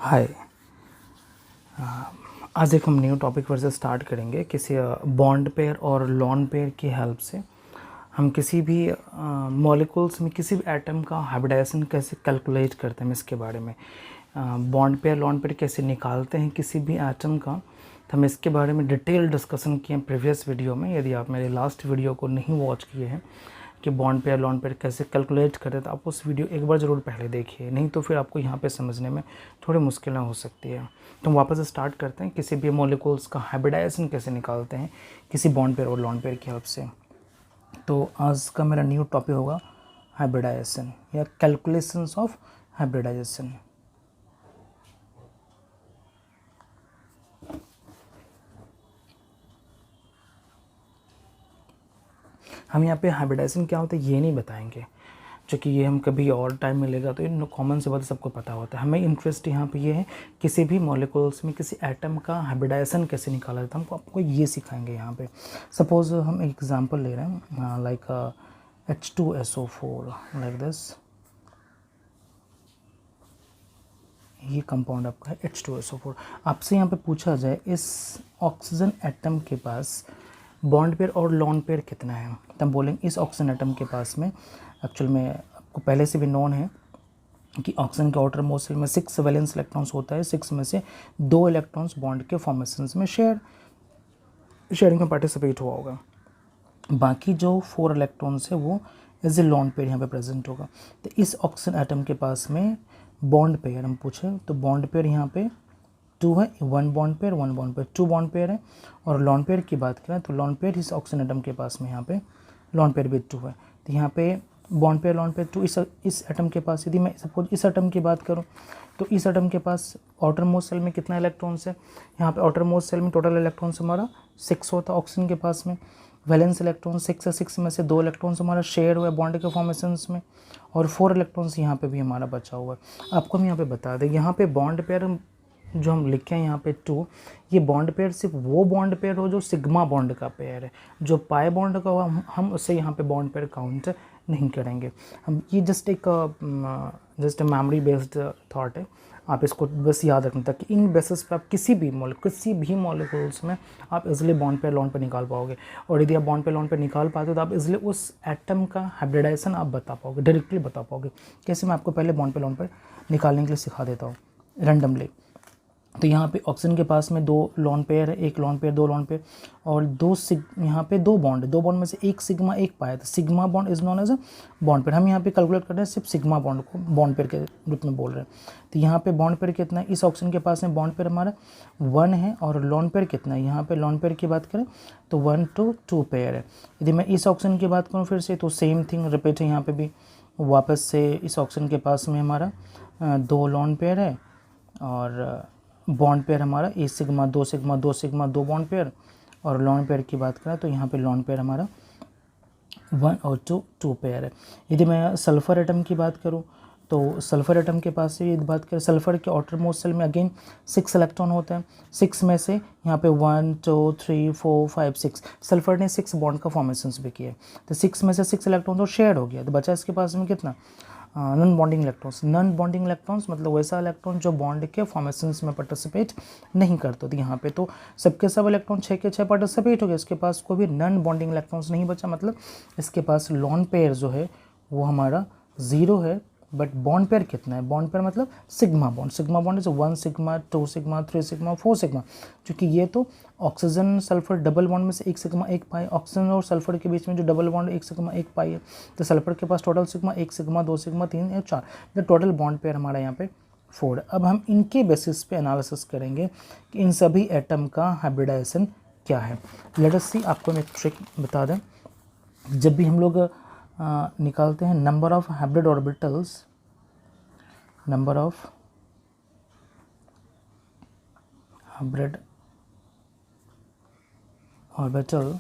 हाय। आज एक हम न्यू टॉपिक पर से स्टार्ट करेंगे। किसी बॉन्ड पेयर और लॉन पेयर की हेल्प से हम किसी भी मॉलिक्यूल्स में किसी भी एटम का हाइब्रिडाइजेशन कैसे कैलकुलेट करते हैं, इसके बारे में बॉन्ड पेयर लॉन पेयर कैसे निकालते हैं किसी भी एटम का, तो हम इसके बारे में डिटेल डिस्कशन किए हैं प्रीवियस वीडियो में। यदि आप मेरे लास्ट वीडियो को नहीं वॉच किए हैं कि बॉन्ड पेयर लॉन पेयर कैसे कैलकुलेट करें, तो आप उस वीडियो एक बार ज़रूर पहले देखिए, नहीं तो फिर आपको यहाँ पे समझने में थोड़ी मुश्किलें हो सकती है। तो हम वापस स्टार्ट करते हैं, किसी भी मॉलिक्यूल्स का हाइब्रिडाइजेशन कैसे निकालते हैं किसी बॉन्ड पेयर और लॉन पेयर की हेल्प से। तो आज का मेरा न्यू टॉपिक होगा हाइब्रिडाइजेशन या कैलकुलेशंस ऑफ हाइब्रिडाइजेशन। हम यहाँ पे हाइब्रिडाइजेशन क्या होता है ये नहीं बताएंगे, क्योंकि ये हम कभी और टाइम मिलेगा तो इन कॉमन से बात सबको पता होता है। हमें इंटरेस्ट यहाँ पे ये है किसी भी मॉलिक्यूल्स में किसी एटम का हाइब्रिडाइजेशन कैसे निकाला जाता है, हमको आपको ये सिखाएंगे यहाँ पे। सपोज हम एक एग्जांपल ले रहे हैं, लाइक H2SO4 लाइक दिस। ये कंपाउंड आपका है H2SO4। आपसे यहाँ पे पूछा जाए इस ऑक्सीजन एटम के पास बॉन्ड पेयर और लॉन पेयर कितना है, तो हम बोलेंगे इस ऑक्सीजन एटम के पास में एक्चुअल में आपको पहले से भी नोन है कि ऑक्सीजन के आउटर मोस्ट शेल में 6 वैलेंस इलेक्ट्रॉन्स होता है। 6 में से 2 इलेक्ट्रॉन्स बॉन्ड के फॉर्मेशंस में शेयरिंग में पार्टिसिपेट हुआ होगा। बाकी जो 4 इलेक्ट्रॉन्स है वो एज ए लॉन पेयर यहाँ पे प्रेजेंट होगा। तो इस ऑक्सीजन एटम के पास में बॉन्ड पेयर हम पूछे तो बॉन्ड पेयर यहाँ पे 2 है, 1 bond pair 1 bond pair 2 bond pair है। और लॉन पेयर की बात करें तो लॉन पेयर इस ऑक्सीजन एटम के पास में यहाँ पे लॉन पेयर भी 2 है। तो यहाँ पे बॉन्ड पेयर लॉन पेयर 2 इस एटम के पास। यदि मैं सपोज इस एटम की बात करूँ तो इस एटम के पास आउटर मोस्ट सेल में कितना इलेक्ट्रॉन्स है, यहाँ पे आउटर मोस्ट सेल में टोटल इलेक्ट्रॉन्स हमारा 6 होता है ऑक्सीजन के पास में। वैलेंस इलेक्ट्रॉन 6 है, 6 में से 2 इलेक्ट्रॉन्स हमारा शेयर हुआ है बॉन्ड के फॉर्मेशंस में, और 4 इलेक्ट्रॉन्स यहाँ पे भी हमारा बचा हुआ है। आपको हम यहाँ पे बता दें, यहाँ पे बॉन्ड पेयर जो हम लिखे हैं यहाँ पे 2, ये बॉन्ड पेयर सिर्फ वो बॉन्ड पेयर हो जो सिग्मा बॉन्ड का पेयर है। जो पाई बॉन्ड का हुआ हम उससे यहाँ पे बॉन्ड पेयर काउंट नहीं करेंगे। हम ये just a memory based thought है, आप इसको बस याद रखना ताकि इन बेसिस पे आप किसी भी मॉलिक्यूल्स में आप इजीली बॉन्ड पेयर लॉन पे निकाल पाओगे। और यदि आप बॉन्ड पेयर लॉन पे निकाल पाते हो तो आप इजीली उस एटम का हाइब्रिडाइजेशन आप बता पाओगे, डायरेक्टली बता पाओगे। कैसे, मैं आपको पहले बॉन्ड पेयर लॉन पे निकालने के लिए सिखा देता हूँ रैंडमली। तो यहाँ पे ऑक्सीजन के पास में 2 लॉन पेयर है, 1 लॉन पेयर 2 लॉन पेयर, और यहाँ पे 2 बॉन्ड में से एक सिग्मा एक पाया, तो sigma bond is known as a bond pair. हम यहाँ पे कैलकुलेट कर रहे हैं सिर्फ सिग्मा बॉन्ड को बॉन्ड पेयर के रूप में बोल रहे हैं। तो यहाँ पे बॉन्ड पेयर कितना है, इस ऑक्सीजन के पास में बॉन्ड पेयर हमारा 1 है, और लॉन पेयर कितना है, यहाँ पे लॉन पेयर की बात करें तो 1 to 2 पेयर है। यदि मैं इस ऑक्सीजन की बात करूँ फिर से तो सेम थिंग रिपीट है, यहाँ पे भी वापस से इस ऑक्सीजन के पास में हमारा 2 लॉन पेयर है, और बॉन्ड पेयर हमारा ए sigma 2 sigma 2 sigma 2 bond pair. और लॉन पेयर की बात करें तो यहाँ पे लॉन पेयर हमारा 1 और 2 पेयर है। यदि मैं सल्फ़र एटम की बात करूँ तो सल्फ़र एटम के पास से यदि बात करें, सल्फ़र के आउटर मोस्ट सेल में अगेन 6 इलेक्ट्रॉन होता है। 6 में से यहाँ पे 1 2 3 4 5 6 सल्फ़र ने 6 बॉन्ड का फॉर्मेशंस भी किए, तो 6 में से 6 इलेक्ट्रॉन तो शेयर हो गया, तो बचा इसके पास में कितना, non bonding electrons. Non bonding electrons मतलब वैसा इलेक्ट्रॉन जो बॉन्ड के फॉर्मेशंस में पार्टिसिपेट नहीं करते। तो यहाँ पे तो सबके सब इलेक्ट्रॉन 6 के 6 पार्टिसिपेट हो गए, इसके पास कोई भी नॉन बॉन्डिंग इलेक्ट्रॉन्स नहीं बचा, मतलब इसके पास लॉन पेयर जो है वो हमारा 0 है। बट बॉन्ड पेयर कितना है, बॉन्ड पेयर मतलब sigma bond is 1 sigma 2 sigma 3 sigma 4 sigma, क्योंकि ये तो ऑक्सीजन सल्फर डबल बॉन्ड में से 1 सिग्मा 1 पाई, ऑक्सीजन और सल्फर के बीच में जो डबल बॉन्ड 1 सिग्मा 1 पाई है, तो सल्फर के पास टोटल सिग्मा 1 सिग्मा 2 सिग्मा 3 या 4, तो टोटल बॉन्ड पेयर हमारा यहाँ पे 4 है। अब हम इनके बेसिस पे एनालिसिस करेंगे कि इन सभी एटम का हाइब्रिडाइजेशन क्या है। लेट अस सी, आपको मैं एक ट्रिक बता दें, जब भी हम लोग निकालते हैं number of hybrid orbitals, number of hybrid orbital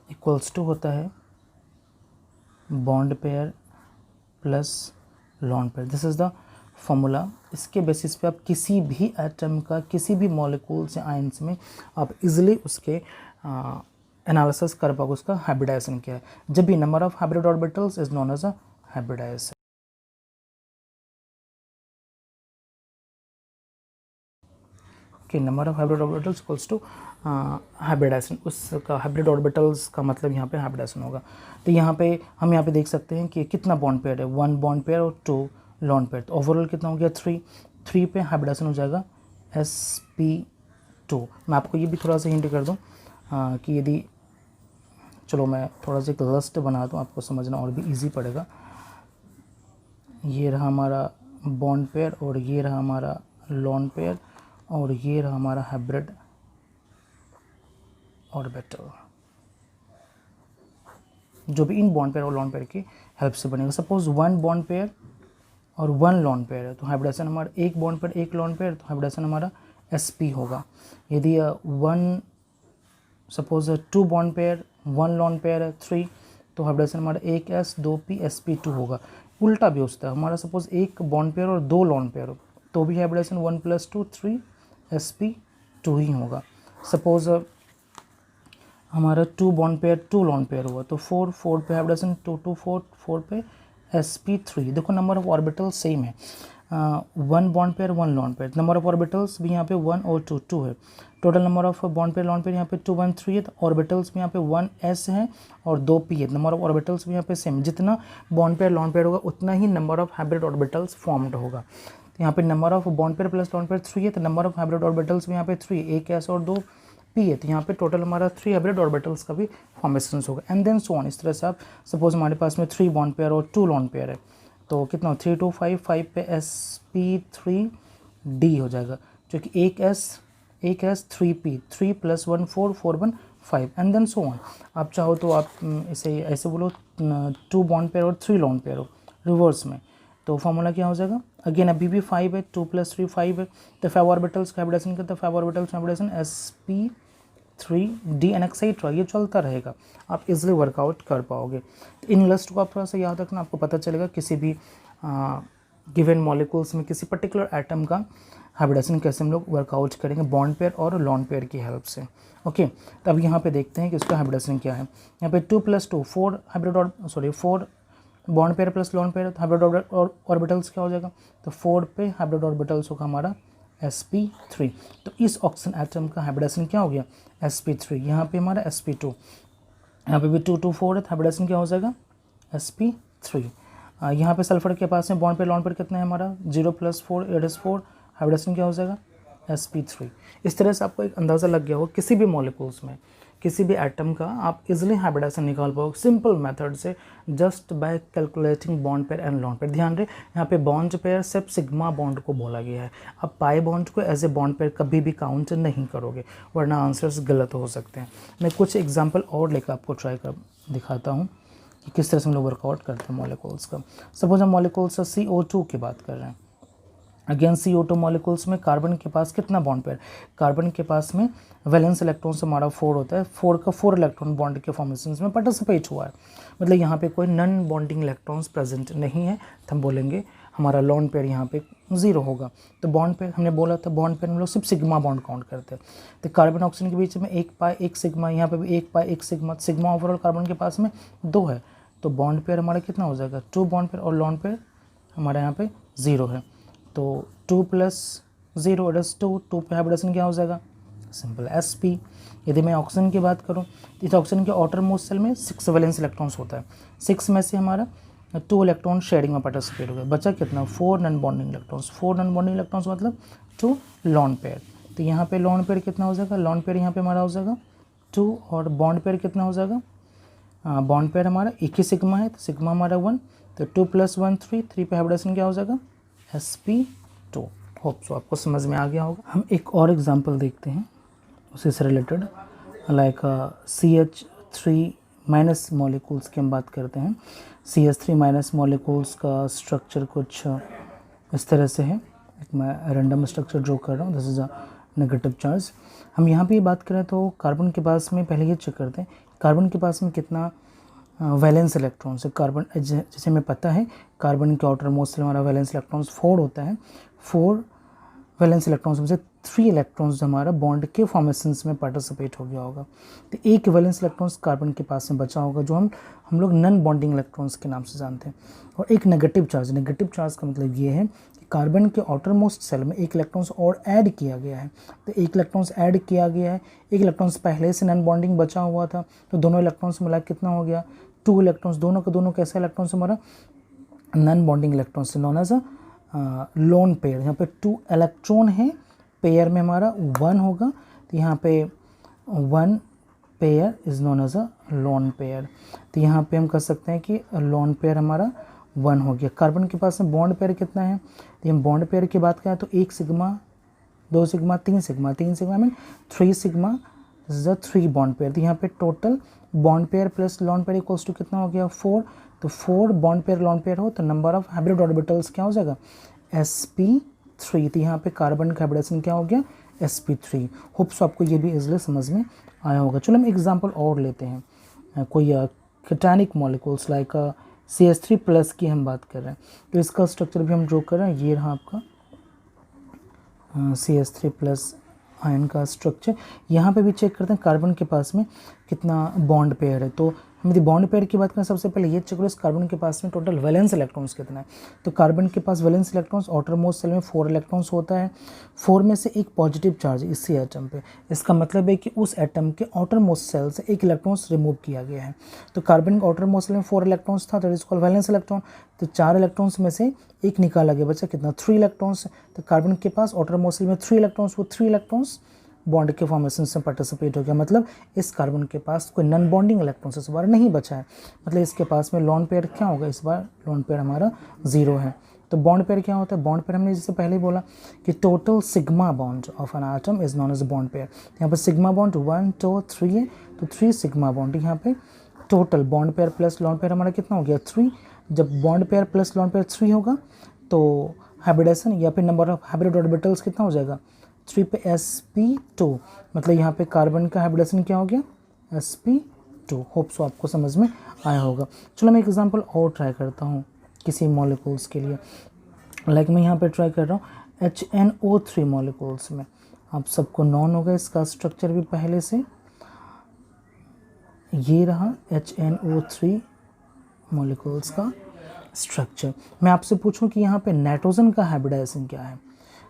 equals to होता है bond pair plus lone pair. This is the formula. इसके बेसिस पे आप किसी भी एटम का किसी भी मॉलिक्यूल से आयंस में आप इजीली उसके एनालिसिस कर पाओगे उसका हाइब्रिडाइजेशन क्या है, जब भी number of hybrid orbitals is known as a hybridization. Okay, number of hybrid orbitals equals to hybridization, उसका हाइब्रिड ऑर्बिटल्स का मतलब यहाँ पे हाइब्रिडाइजेशन होगा। तो यहाँ पे हम यहाँ पे देख सकते हैं कि कितना बॉन्ड पेयर है, 1 बॉन्ड पेयर और 2 लॉन पेयर, तो ओवरऑल कितना हो गया 3 पे हाइब्रिडाइजेशन हो जाएगा sp2। मैं आपको ये भी थोड़ा सा हिंट कर दूँ कि यदि, चलो मैं थोड़ा सा एक लिस्ट बना दूँ, आपको समझना और भी इजी पड़ेगा। ये रहा हमारा बॉन्ड पेयर और ये रहा हमारा लॉन पेयर और ये रहा हमारा हाइब्रिड ऑर्बिटल, जो भी इन बॉन्ड पेयर और लॉन पेयर की हेल्प से बनेगा। सपोज 1 बॉन्ड पेयर और 1 लॉन पेयर है, तो हाइब्रिडेशन हमारा 1 बॉन्ड पेयर 1 लॉन पेयर, तो हाइब्रिडेशन हमारा sp होगा। यदि 1 suppose 2 bond pair 1 lone pair है 3, तो हाइब्रिडेशन हमारा 1s 2p sp2 होगा। उल्टा भी होता है हमारा, सपोज 1 बॉन्ड पेयर और 2 लॉन पेयर हो तो भी हाइब्रिडेशन 1 + 2 3 sp2 ही होगा। सपोज हमारा 2 बॉन्ड पेयर 2 लॉन पेयर हुआ तो 4 पे हाइब्रिडेशन 2 2 4 पे sp3। देखो नंबर ऑफ ऑर्बिटल सेम है, 1 bond pair 1 lone pair, number of orbitals भी यहाँ पे 1 और 2 है। Total number of bond pair lone pair यहाँ पे 2 1 3 है, तो ऑर्बिटल्स भी यहाँ पे 1s है और 2p है। नंबर ऑफ ऑर्बिटल्स भी यहाँ पे सेम, जितना बॉन्ड पेयर लॉन पेयर होगा उतना ही number of hybrid orbitals formed होगा। तो यहाँ पे number of bond pair plus lone pair 3 है, तो नंबर ऑफ हाइब्रिड ऑर्बिटल्स भी यहाँ पे 3, 1s और 2p है, तो यहाँ पे टोटल हमारा 3 हाइब्रिड ऑर्बिटल्स का भी फॉर्मेशन होगा। एंड देन सो ऑन, इस तरह से आप सपोज हमारे पास में 3 बॉन्ड पेयर और 2 लॉन पेयर है, तो कितना 3 2 5 5 पे sp3d हो जाएगा, जो कि 1s 3p 3 + 1 4 4 1 5 and then so on. आप चाहो तो आप इसे ऐसे बोलो 2 बॉन्ड पेयर और 3 लॉन पेयर हो रिवर्स में, तो फॉर्मूला क्या हो जाएगा, अगेन अभी भी 5 है, 2 + 3 5 है, तो 5 ऑर्बिटल्स का हाइब्रिडेशन करते हैं, 5 ऑर्बिटल्स का हाइब्रिडेशन sp3d एंड एक्सेट्रा, ये चलता रहेगा, आप इजीली वर्कआउट कर पाओगे। तो इन लिस्ट को आप थोड़ा सा याद रखना, आपको पता चलेगा किसी भी गिवन मॉलिक्यूल्स में किसी पर्टिकुलर एटम का हाइब्रिडेशन कैसे हम लोग वर्कआउट करेंगे बॉन्ड पेयर और लॉन पेयर की हेल्प से। ओके, तो अब यहाँ पे देखते हैं कि उसका हाइब्रिडेशन क्या है। यहाँ पे 2 + 2 4 hybrid 4 bond pair plus lone pair, तो हाइब्रिड ऑर्बिटल्स क्या हो जाएगा, तो 4 पे हाइब्रिड ऑर्बिटल्स होगा हमारा sp3। तो इस ऑक्सीजन एटम का हाइब्रिडेशन क्या हो गया sp3, यहाँ पे हमारा sp2, यहाँ पे भी 2 2 4 है, तो हाइब्रिडेशन क्या हो जाएगा sp3। यहाँ पे सल्फर के पास में बॉन्ड पेयर लॉन पेयर कितना है हमारा 0 + 4 8 4, हाइब्रिडेशन क्या हो जाएगा sp3। इस तरह से आपको एक अंदाज़ा लग गया हो किसी भी मॉलिक्यूल्स में किसी भी एटम का आप इजीली हाइब्रिडेशन निकाल पाओगे सिंपल मेथड से, just by calculating bond pair and lone pair. ध्यान रहे यहाँ पे बॉन्ड पेयर सिर्फ सिग्मा बॉन्ड को बोला गया है, आप पाई बॉन्ड को एज ए बॉन्ड पेयर कभी भी काउंट नहीं करोगे वरना आंसर्स गलत हो सकते हैं। मैं कुछ एग्जाम्पल और लेकर आपको ट्राई कर दिखाता हूँ कि किस तरह से हम लोग वर्कआउट करते हैं मॉलिक्यूल्स का। सपोज हम मॉलिक्यूल्स CO2 की बात कर रहे हैं, अगेन CO2 मॉलिक्यूल्स में कार्बन के पास कितना बॉन्ड पेयर, कार्बन के पास में वैलेंस इलेक्ट्रॉन से हमारा 4 होता है, 4 का 4 इलेक्ट्रॉन बॉन्ड के फॉर्मेशन में पार्टिसिपेट हुआ है, मतलब यहाँ पे कोई नॉन बॉन्डिंग इलेक्ट्रॉन्स प्रेजेंट नहीं है, तो हम बोलेंगे हमारा लॉन पेयर यहाँ पे 0 होगा। तो बॉन्ड पेयर हमने बोला था बॉन्ड पेयर हम लोग सिर्फ सिग्मा बॉन्ड काउंट करते हैं, तो कार्बन ऑक्सीजन के बीच में 1 पाई 1 सिग्मा, यहाँ पे भी 1 पाई 1 सिग्मा, सिग्मा ओवरऑल कार्बन के पास में 2 है, तो बॉन्ड पेयर हमारा कितना हो जाएगा 2 बॉन्ड पेयर, और लॉन पेयर हमारा यहाँ पे 0 है, तो 2 + 0 = 2 पे हाइब्रिडेशन क्या हो जाएगा सिंपल sp। यदि मैं ऑक्सीजन की बात करूं तो इस ऑक्सीजन के आउटर मोस्ट सेल में 6 वैलेंस इलेक्ट्रॉन्स होता है, 6 में से हमारा 2 इलेक्ट्रॉन शेयरिंग में पार्टिसिपेट हो गए, बचा कितना 4 non bonding electrons, 4 non bonding electrons मतलब 2 लॉन पेयर। तो यहाँ पे लॉन पेयर कितना हो जाएगा, लॉन पेयर यहाँ पे हमारा हो जाएगा 2, और बॉन्ड पेयर कितना हो जाएगा, बॉन्ड पेयर हमारा एक ही सिग्मा है, तो सिग्मा हमारा 1, तो 2 + 1 3 पे हाइब्रिडेशन क्या हो जाएगा sp2। होप सो आपको समझ में आ गया होगा। हम एक और एग्जांपल देखते हैं उसी से रिलेटेड, लाइक CH3- मॉलिक्यूल्स की हम बात करते हैं। CH3- मॉलिक्यूल्स का स्ट्रक्चर कुछ इस तरह से है, एक मैं रैंडम स्ट्रक्चर ड्रॉ कर रहा हूँ, this is a negative charge. हम यहाँ पे बात करें तो कार्बन के पास में पहले ये चेक करते हैं कार्बन के पास में कितना वैलेंस इलेक्ट्रॉन्स है। कार्बन जैसे हमें पता है कार्बन के आउटर मोस्ट हमारा वैलेंस इलेक्ट्रॉन्स 4 होता है, 4 वैलेंस इलेक्ट्रॉन्स में से 3 इलेक्ट्रॉन्स हमारा बॉन्ड के फॉर्मेशंस में पार्टिसिपेट हो गया होगा, तो एक वैलेंस इलेक्ट्रॉन्स कार्बन के पास में बचा होगा जो हम लोग नॉन बॉन्डिंग इलेक्ट्रॉन्स के नाम से जानते हैं, और एक नेगेटिव चार्ज का मतलब ये है कि कार्बन के आउटर मोस्ट सेल में एक इलेक्ट्रॉन्स और ऐड किया गया है, तो एक इलेक्ट्रॉन्स ऐड किया गया है, एक इलेक्ट्रॉन्स पहले से नॉन बॉन्डिंग बचा हुआ था, तो दोनों इलेक्ट्रॉन्स मिला कितना हो गया 2 इलेक्ट्रॉन्स, दोनों के दोनों कैसे इलेक्ट्रॉन्स हमारा नॉन बॉन्डिंग इलेक्ट्रॉन्स से known as a lone pair. यहाँ पे 2 इलेक्ट्रॉन है, पेयर में हमारा 1 होगा, तो यहाँ पे 1 pair is known as a lone pair. तो यहाँ पे हम कह सकते हैं कि लोन पेयर हमारा 1 हो गया। कार्बन के पास में बॉन्ड पेयर कितना है, तो हम बॉन्ड पेयर की बात करें तो 1 sigma 2 sigma 3 sigma 3 sigma mean 3 sigma is the 3 bond pair. तो यहाँ पे total bond pair plus lone pair equals to कितना हो गया 4। तो 4 बॉन्ड पेयर लोन पेयर हो तो नंबर ऑफ हाइब्रिड ऑर्बिटल्स क्या हो जाएगा sp3। तो यहाँ पे कार्बन का हाइब्रिडेशन क्या हो गया sp3। होप्स आपको ये भी इजीली समझ में आया होगा। चलो हम एग्जांपल और लेते हैं, कोई cationic molecules like CH3 plus की हम बात कर रहे हैं, तो इसका स्ट्रक्चर भी हम ड्रॉ कर रहे हैं। ये रहा आपका CH3 प्लस आयन का स्ट्रक्चर। यहाँ पे भी चेक करते हैं कार्बन के पास में कितना बॉन्ड पेयर है। तो हम यदि बॉन्ड पेयर की बात करें सबसे पहले ये चेक करो इस कार्बन के पास में टोटल वैलेंस इलेक्ट्रॉन्स कितना है। तो कार्बन के पास valence electrons outermost shell में 4 इलेक्ट्रॉन्स होता है, 4 में से एक पॉजिटिव चार्ज इसी एटम पे। इसका मतलब है कि उस एटम के आउटर मोस्ट सेल से एक इलेक्ट्रॉन्स रिमूव किया गया है। तो कार्बन के आउटर मोस्ट सेल में 4 इलेक्ट्रॉन्स था, that is called valence electron. तो 4 इलेक्ट्रॉन्स में से एक निकाला गया, बचा कितना 3 इलेक्ट्रॉन्स। तो कार्बन के पास आउटर मोस्ट सेल में 3 इलेक्ट्रॉन्स, वो 3 इलेक्ट्रॉन्स बॉन्ड के फॉर्मेशन से पार्टिसिपेट हो गया। मतलब इस कार्बन के पास कोई नॉन बॉन्डिंग इलेक्ट्रॉन्स इस बार नहीं बचा है, मतलब इसके पास में लोन पेयर क्या होगा, इस बार लोन पेयर हमारा 0 है। तो बॉन्ड पेयर क्या होता है, बॉन्ड पेयर हमने जैसे पहले ही बोला कि total sigma bond of N atom is known as bond pair. यहाँ पर सिग्मा बॉन्ड 1 2 3 है, तो 3 सिग्मा बॉन्ड। यहाँ पे total bond pair plus lone pair हमारा कितना हो गया 3। जब bond pair plus lone pair 3 होगा तो हाइब्रिडेशन या फिर नंबर ऑफ हाइब्रिड ऑर्बिटल्स कितना हो जाएगा 3 पे sp2। मतलब यहाँ पे कार्बन का हाइब्रिडेशन क्या हो गया sp2। होप सो आपको समझ में आया होगा। चलो मैं एक एग्जांपल और ट्राई करता हूँ किसी मॉलिक्यूल्स के लिए। लाइक मैं यहाँ पे ट्राई कर रहा हूँ HNO3 मॉलिक्यूल्स में। आप सबको नॉन होगा इसका स्ट्रक्चर भी पहले से, ये रहा HNO3 मॉलिक्यूल्स का स्ट्रक्चर। मैं आपसे पूछूं कि यहाँ पे नाइट्रोजन का हाइब्रिडाइजेशन क्या है,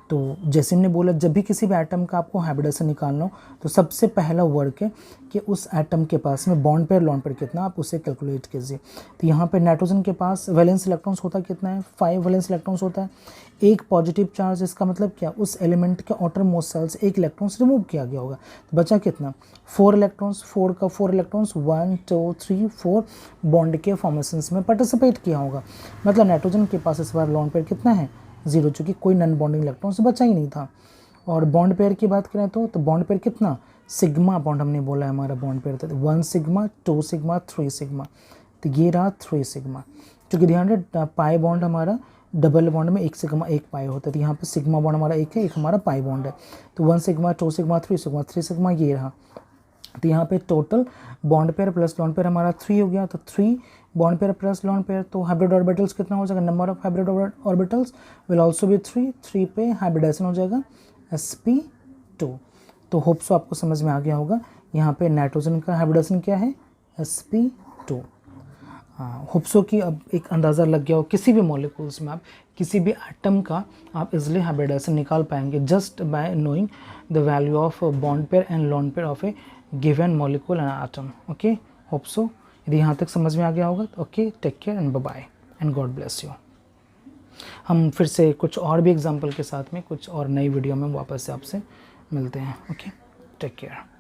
तो जैसे हमने बोला जब भी किसी भी एटम का आपको हाइब्रिडेशन निकालना हो तो सबसे पहला वर्क है कि उस एटम के पास में बॉन्ड पेयर लोन पेयर कितना आप उसे कैलकुलेट कीजिए। तो यहाँ पे नाइट्रोजन के पास वैलेंस इलेक्ट्रॉन्स होता कितना है 5 वैलेंस इलेक्ट्रॉन्स होता है, एक पॉजिटिव चार्ज। इसका मतलब क्या उस एलिमेंट के आउटर मोस्ट सेल से एक इलेक्ट्रॉन्स रिमूव किया गया होगा, तो बचा कितना 4 इलेक्ट्रॉन्स। 4 का 4 इलेक्ट्रॉन्स 1 2 3 4 बॉन्ड के फॉर्मेशंस में पार्टिसिपेट किया होगा। मतलब नाइट्रोजन के पास इस बार लोन पेयर कितना है 0, चूँकि कोई नॉन बॉन्डिंग इलेक्ट्रॉन्स बचा ही नहीं था। और बॉन्ड पेयर की बात करें तो बॉन्ड पेयर कितना सिग्मा बॉन्ड हमने बोला है हमारा बॉन्ड पेयर था 1 सिग्मा 2 सिग्मा 3 सिग्मा। तो ये रहा 3 सिग्मा। क्योंकि ध्यान रहे पाई बॉन्ड हमारा डबल बॉन्ड में 1 सिग्मा 1 पाई होता है, तो यहाँ पे सिग्मा बॉन्ड हमारा 1 है, एक हमारा पाई बॉन्ड है। तो 1 सिग्मा 2 सिग्मा 3 सिग्मा 3 सिग्मा ये रहा। तो यहाँ पे total bond pair plus lone pair हमारा 3 हो गया। तो 3 bond pair plus lone pair, तो हाइब्रिड ऑर्बिटल्स कितना हो जाएगा, number of hybrid orbitals will also be 3 पे हाइब्रिडेशन हो जाएगा sp2। तो होप सो आपको समझ में आ गया होगा। यहाँ पे नाइट्रोजन का हाइब्रिडेशन क्या है sp2। होप सो कि अब एक अंदाज़ा लग गया हो किसी भी मॉलिक्यूल्स में आप किसी भी एटम का आप इजिली हाइब्रिडेशन निकाल पाएंगे just by knowing the value of bond pair and lone pair of a given molecule and atom. Okay, hope so यदि यहाँ तक समझ में आ गया होगा तो okay, take care and bye bye and God bless you. हम फिर से कुछ और भी एग्जाम्पल के साथ में कुछ और नई वीडियो में वापस से आपसे मिलते हैं। Okay, take care.